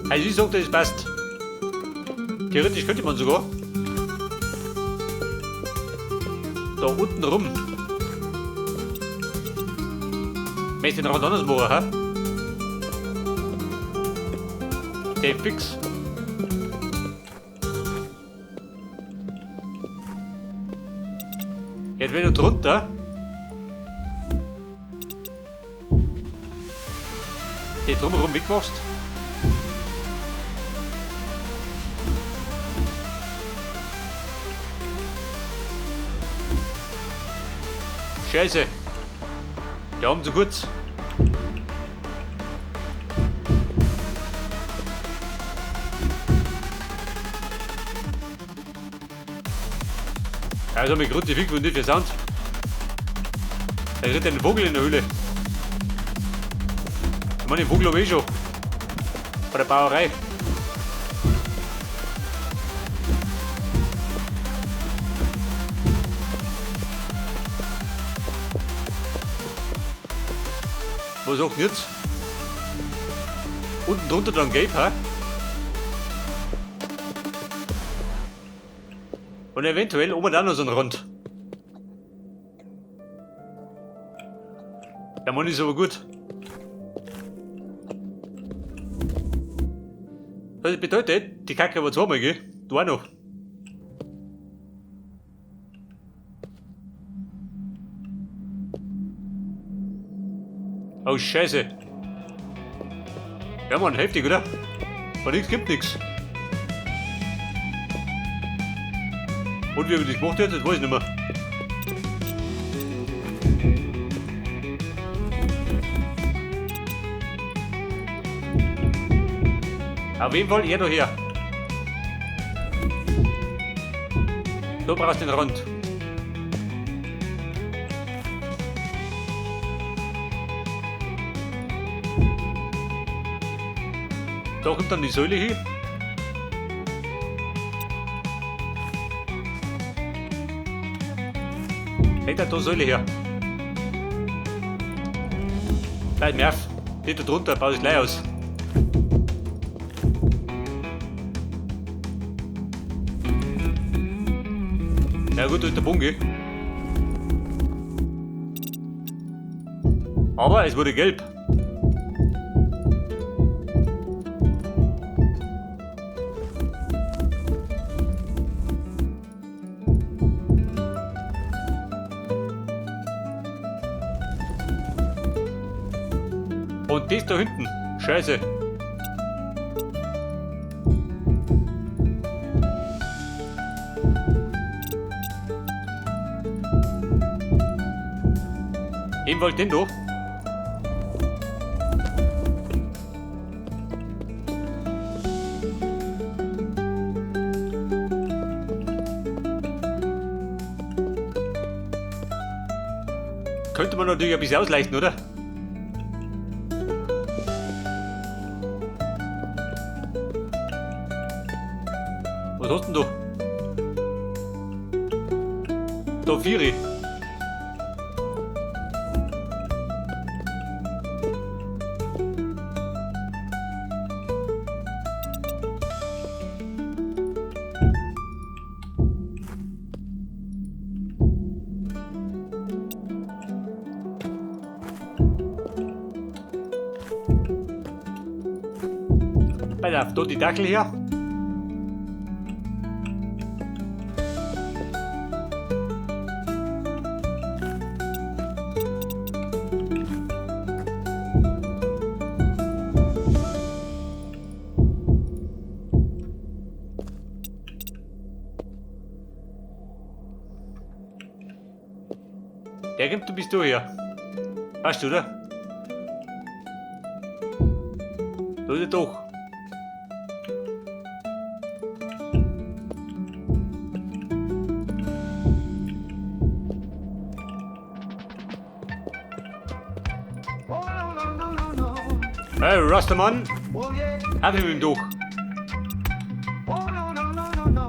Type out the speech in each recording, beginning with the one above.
Also ich sagte, es passt. Theoretisch könnte man sogar da unten rum. Möchtest du noch was anderes machen, ha? Der fix. Jetzt wenn du drunter die drumherum wegmachst. Scheiße. Die haben zu kurz. Also mit Grund die Figur nicht versandt. Da ritt ein Vogel in der Höhle. Ich meine, den Vogel habe ich schon. Bei der Bauerei. Was sagt denn jetzt? Unten drunter dann gelb, ha? Und eventuell oben da noch so ein Rund. Der Mann ist aber gut. Das bedeutet, die Kacke war zweimal, gell? Du auch noch. Oh Scheiße. Ja Mann, heftig, oder? Von nichts gibt nichts. Und wie er das gemacht hat, das weiß ich nicht mehr. Auf jeden Fall er daher. Da brauchst du den Rand. Da kommt dann die Säule hin. Hält da Säule her. Bleib mir auf. Nicht da drunter, baue ich gleich aus. Na gut, da ist der Bunge. Aber es wurde gelb. Und das da hinten. Scheiße. Eben wollt den da. Könnte man natürlich ein bisschen ausleichten, oder? Was hast denn du? Da 4. Pass auf, da die Dackel her. Der kommt, du bist du her. Weißt du, oder? Da ist er doch. Hey, Rastaman, ab mit ihm durch.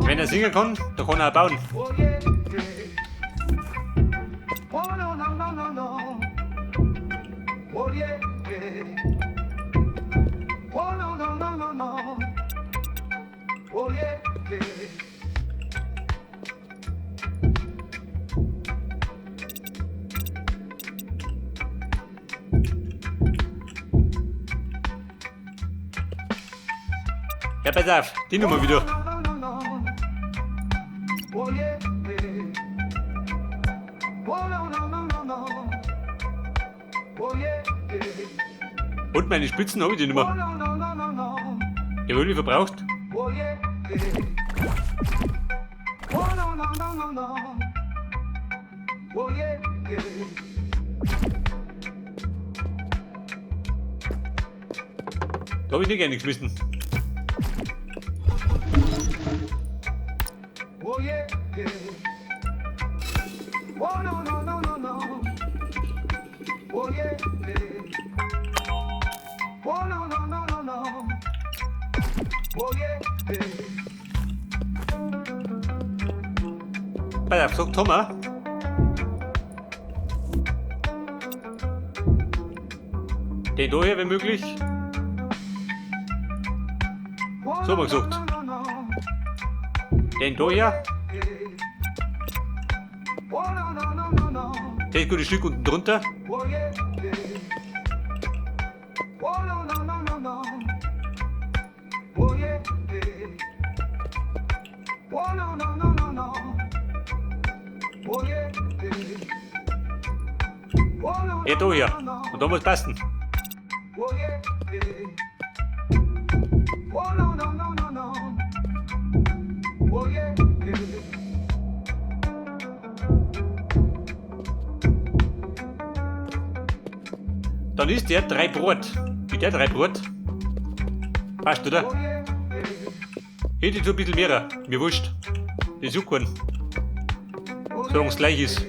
Wenn er singen kann, dann kann er auch bauen. Oh no, no, no, no, no. Ja, pass auf, die Nummer wieder. Und meine Spitzen habe ich die Nummer. Jawohl, wie verbraucht. Da habe ich nicht gerne geschmissen. Pass auf, sagt Thomas. Den da hier, wenn möglich. So haben wir gesagt. Den da hier. Das gute Stück unten drunter. Ja, da hier. Und da muss passen. Dann ist der 3 Brot. Wie der 3 Brot? Passt, oder? Hätte ich so ein bisschen mehr. Mir wurscht. Das ist auch kein. Solange es gleich ist.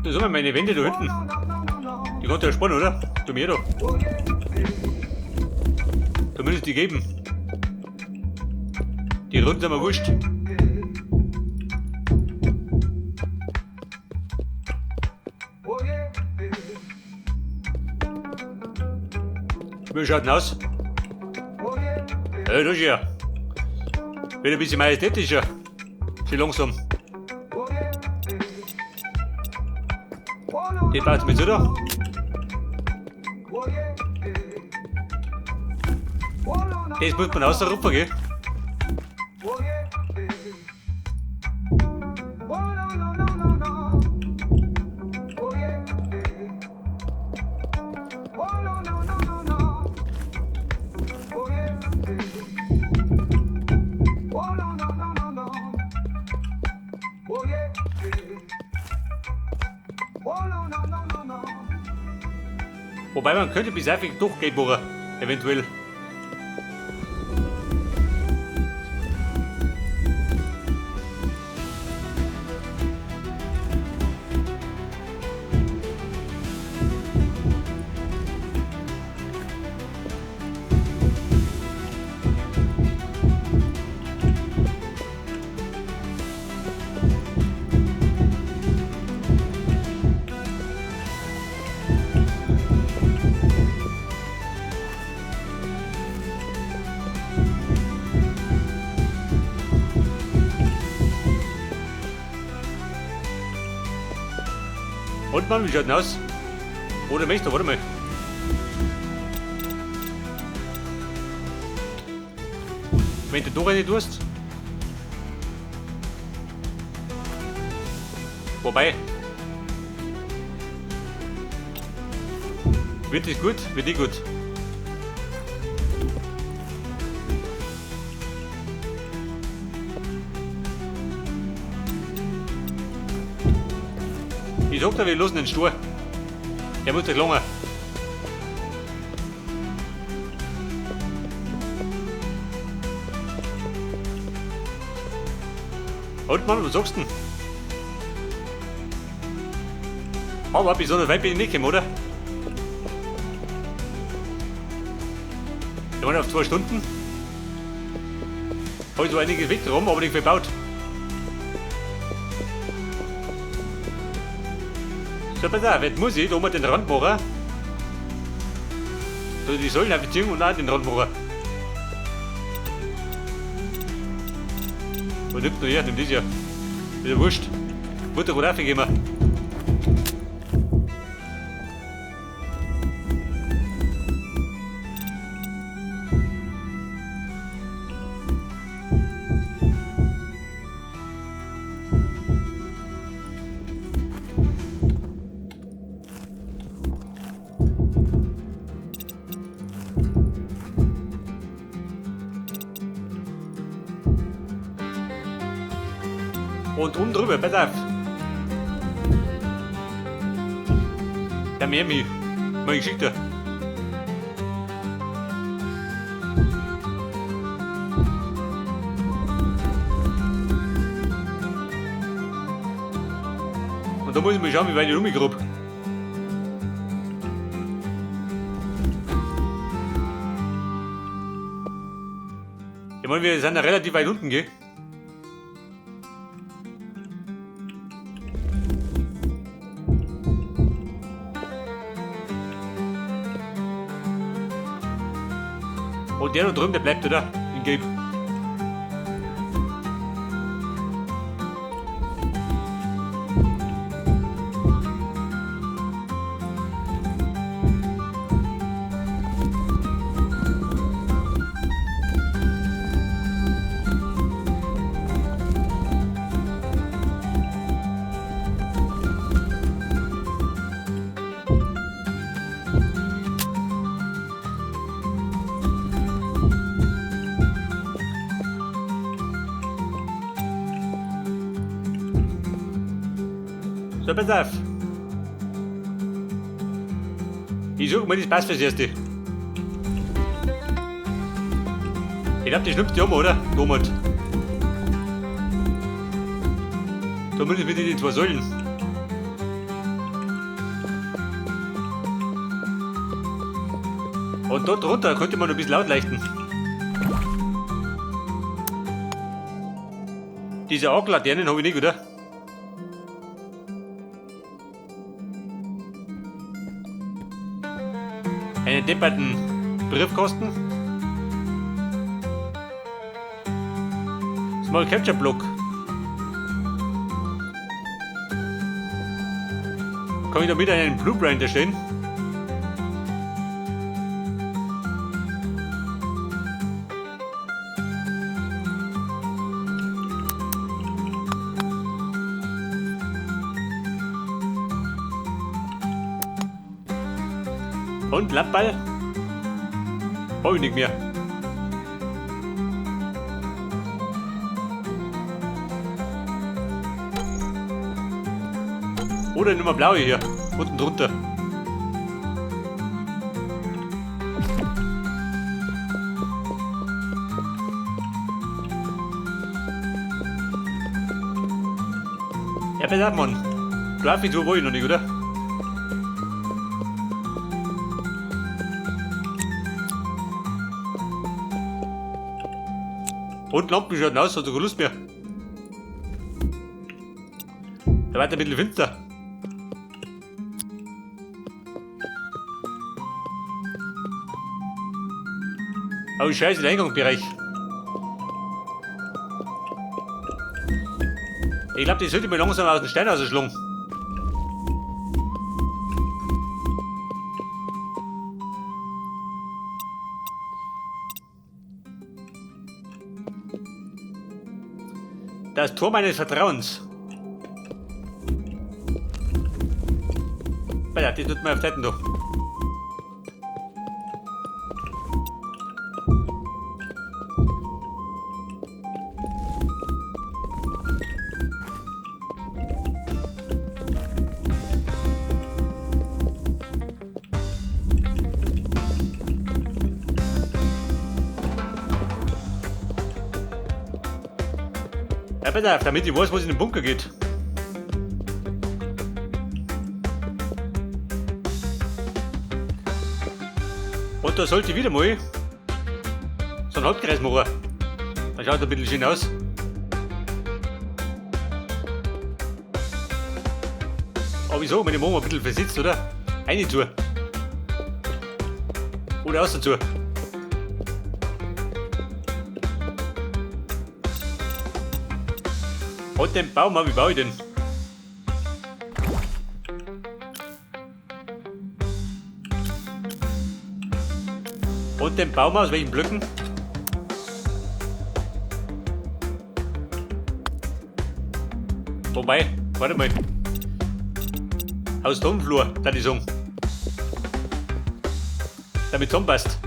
Das sind meine Wände da hinten. Die kannst du ja spannen, oder? Du mir da. Da muss ich die geben. Die runden sind mir wurscht. Wie schaut denn aus? Ja, das ist ja. Wird ein bisschen majestätischer. Schon langsam. Den baut mit, oder? Das muss man rausrupfen, gell? Wobei man könnte bis einfach durchgehen, bohren, eventuell. Und Mann, wie schaut denn aus? Oder Meister, warte mal. Wenn du da rein tust. Wobei. Wird das gut? Wird nicht gut. Ich sag dir, wir lassen den Stur. Der muss nicht lange. Halt Mann, was sagst du denn? Aber besonders weit bin ich nicht gekommen, oder? Ich meine, auf 2 Stunden. Habe ich so einiges weg drum, aber nicht verbaut. So, pass auf, jetzt muss ich da mal den Rand machen. Also die Säulen beziehen und auch den Rand machen. Und nimmt noch her, nimm das ja. Ist ja wurscht. Mutter wird aufgegeben. Und oben drüber, pass auf. Der Miami, meine Geschichte. Und da muss ich mal schauen, wie weit ich rumgegrob. Ich meine, wir sind ja relativ weit unten, gell? Und der da drüben, der bleibt, oder? In Gelb. So, pass auf. Ich suche mal das passt fürs Erste. Ich glaube, die schnupft die um, oder? Thomas. Da muss ich wieder die 2 Säulen. Und dort drunter könnte man noch ein bisschen ausleuchten. Diese Arc-Laternen habe ich nicht, oder? Einen depperten Briefkasten. Small Capture Block. Kann ich damit einen Blueprint erstellen? Und Lappball? Hab ich nicht mehr. Oder Nummer blaue hier, unten drunter. Ja, pass auf, Mann. Du hast mich so wohl noch nicht, oder? Und Lampen schauen aus, hat sogar Lust mehr. Da wird ein bisschen finster. Oh Scheiße, der Eingangsbereich. Ich glaube, die sollte mal langsam aus dem Stein rausschlagen. Das Tor meines Vertrauens. Ja, die tut mir auf Seiten durch. Ja, pass auf, damit ich weiß, was in den Bunker geht. Und da sollte ich wieder mal so einen Halbkreis machen. Dann schaut er ein bisschen schön aus. Aber wieso, wenn ich morgen ein bisschen versitzt, oder? Eine tue. Oder außen zu. Und den Baum, wie baue ich den? Und den Baum aus welchen Blöcken? Wobei, warte mal. Aus Tonflur, da die Song. Damit zusammenpasst.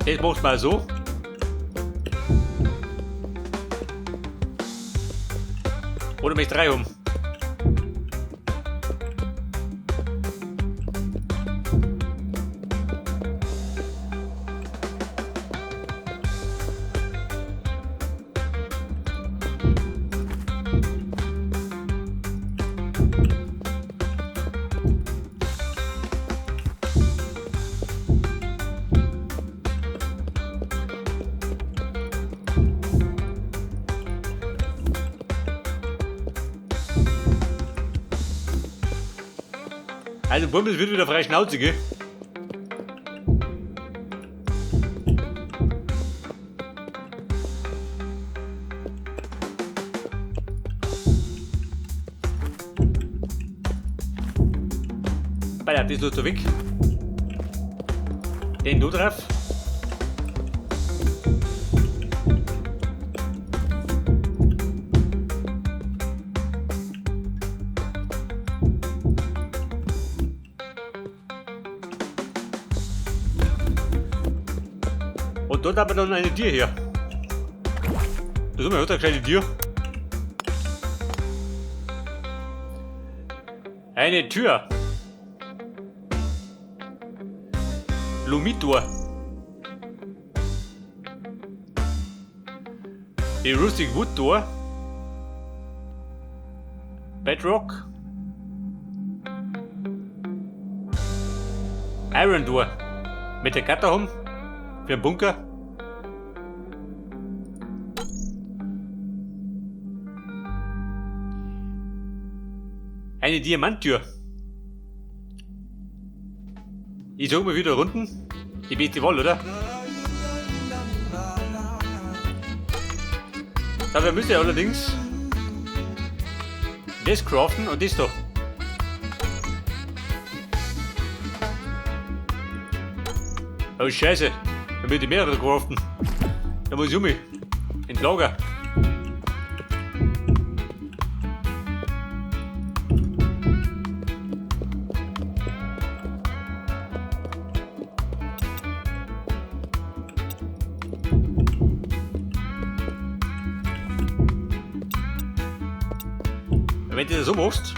Das macht man so. Oder mich drei um. Also Bummel wird wieder frei Schnauze, gell? Das lässt er weg. Den da drauf. Und dort haben wir dann eine Tür hier. Da sind wir eine kleine Tür. Eine Tür. Lumitor. Die Rustic Wood Door. Bedrock. Iron Door. Mit der Gatter haben. Für den Bunker. Eine Diamanttür. Ich sag mal wieder Runden. Die beste Wahl, oder? Dafür müsst ihr allerdings das craften und das da. Oh Scheiße, dann will ich mehrere craften. Da muss ich um mich ins Lager. Wenn du das so machst,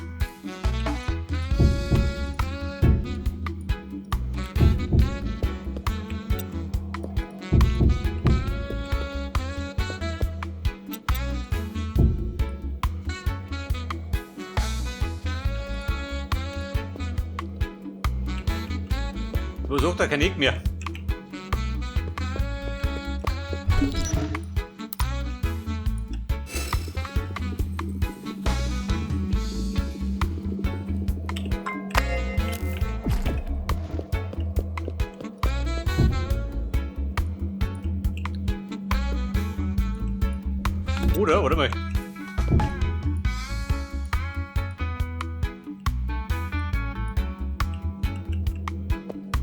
wo sagt er kein Eck mehr? Oder, warte mal.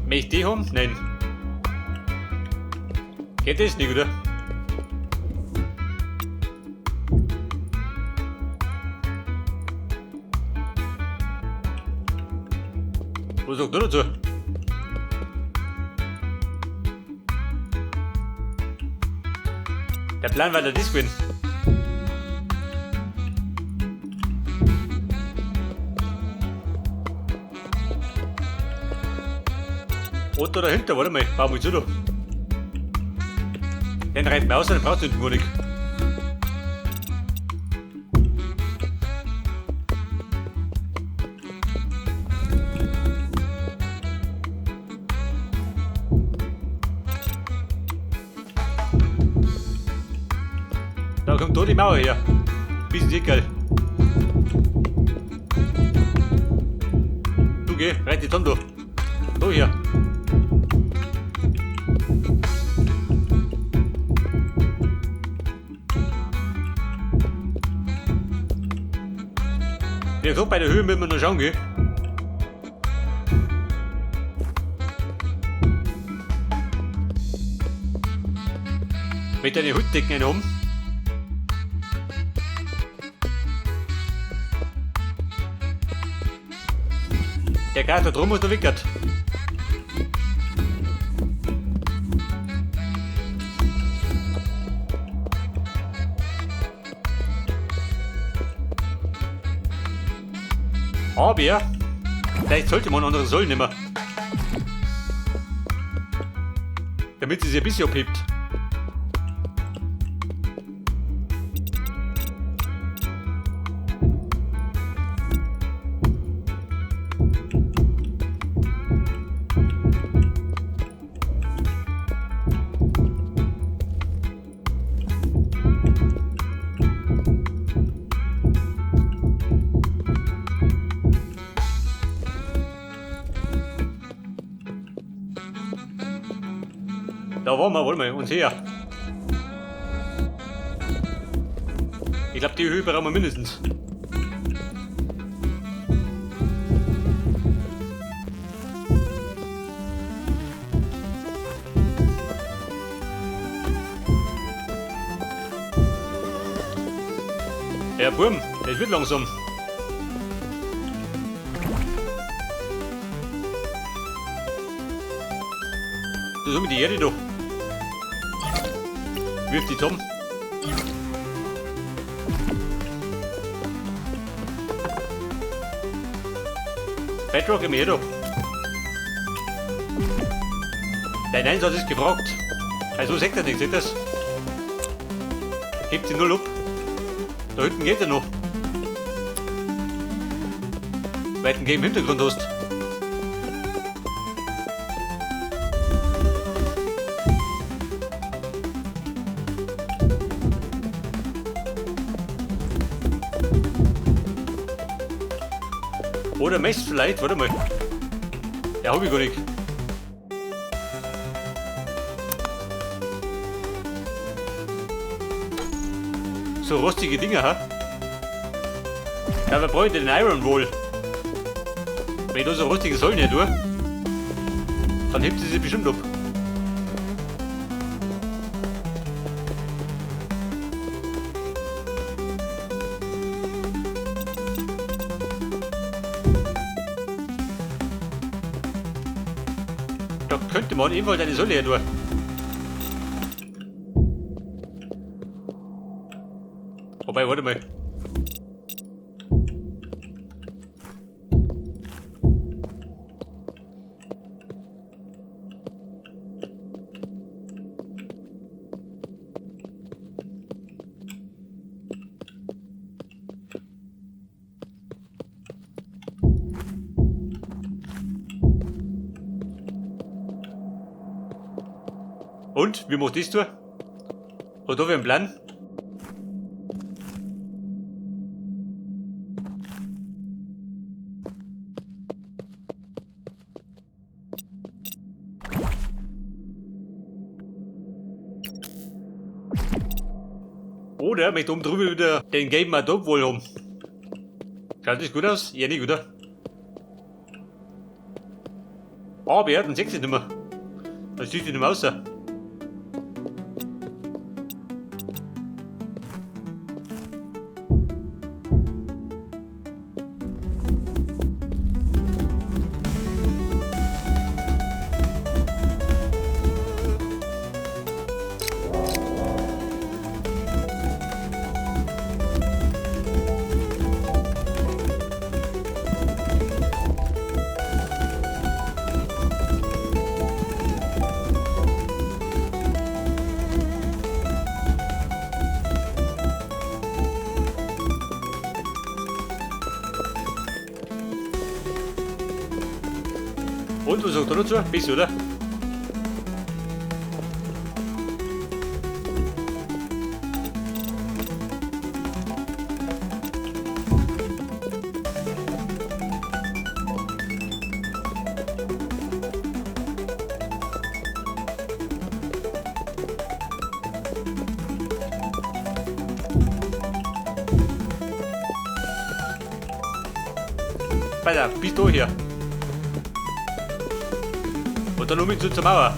Möchte ich die haben? Nein. Geht das nicht, oder? Was sagt er dazu? Der Plan war der das gewesen. Oder dahinter, warte mal, bau mal zu da. Den reibt mir aus, dann brauchst du nicht gar nicht. Da kommt da die Mauer her. Bisschen dicker. Du geh, reit die dann da. Da her. Wie gesagt, bei der Höhe müssen wir noch schauen, gell? Mit deinen Hutdecken haben. Der Gas da drum muss noch wickert. Aber vielleicht sollte man andere Säulen nehmen. Damit sie sich ein bisschen abhebt. Da waren wir, wollen wir uns her. Ich glaube, die Höhe brauchen wir mindestens. Ja, Burm, das wird langsam. Da haben wir die Erde da. Wirf die Tom. Bedrock im Erde. Dein Einsatz ist gefragt. Also sagt er nicht, seht das? Hebt sie null ab. Da hinten geht er noch. Weil du einen Game im Hintergrund hast. Oder Mess vielleicht, warte mal. Ja, hab ich gar nicht. So rostige Dinger, ha? Ja, aber brauche ich den Iron Wall. Wenn ich da so rostige Säulen her tue, dann hebt sie sich bestimmt ab. Da könnte man ebenfalls eine Säule her tun. Wobei, warte mal. Und, wie macht das du? Hat da wer einen Plan? Oder möchte oben drüber wieder den Game Adobe wohl haben. Schaut das gut aus? Ja, nicht, oder? Aber ja, dann sechs nicht mehr. Dann sieht die nicht mehr aus. Und was sagt er dazu? Bis, oder? Weiter, bis da hier. Und dann um ihn zur Mauer.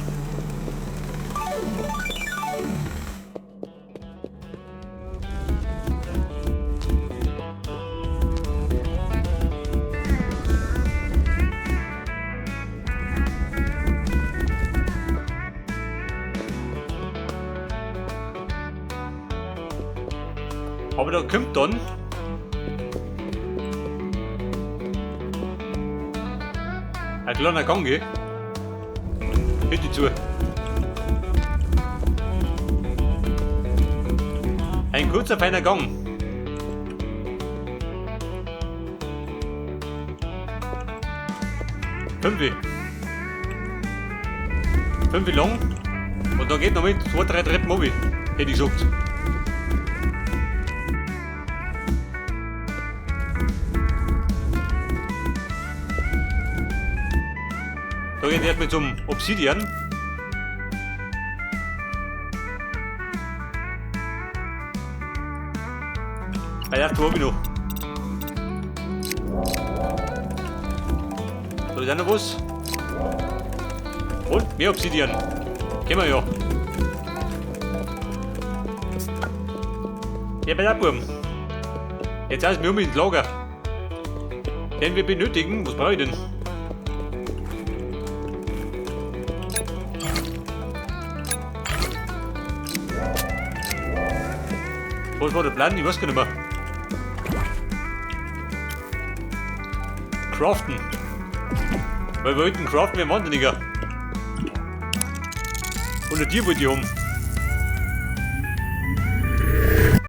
Aber da kommt dann ein kleiner Gang, gell? Bitte zu. Ein kurzer, feiner Gang. Fünf lang. Und da geht noch mit 2, 3 Treppen runter, hätte ich gesagt. Da geht erst mit zum Obsidian. Bei der habe ich noch. Da ist auch noch was. Und mehr Obsidian. Kennen wir ja. Ja, bei der Buben. Jetzt heißt es, wir um ins Lager. Den wir benötigen. Was brauche ich denn? Was war der Plan? Ich weiß gar nicht mehr. Craften. Weil wir wollten craften wie ein Wahnsinniger. Oder die wollte ich haben.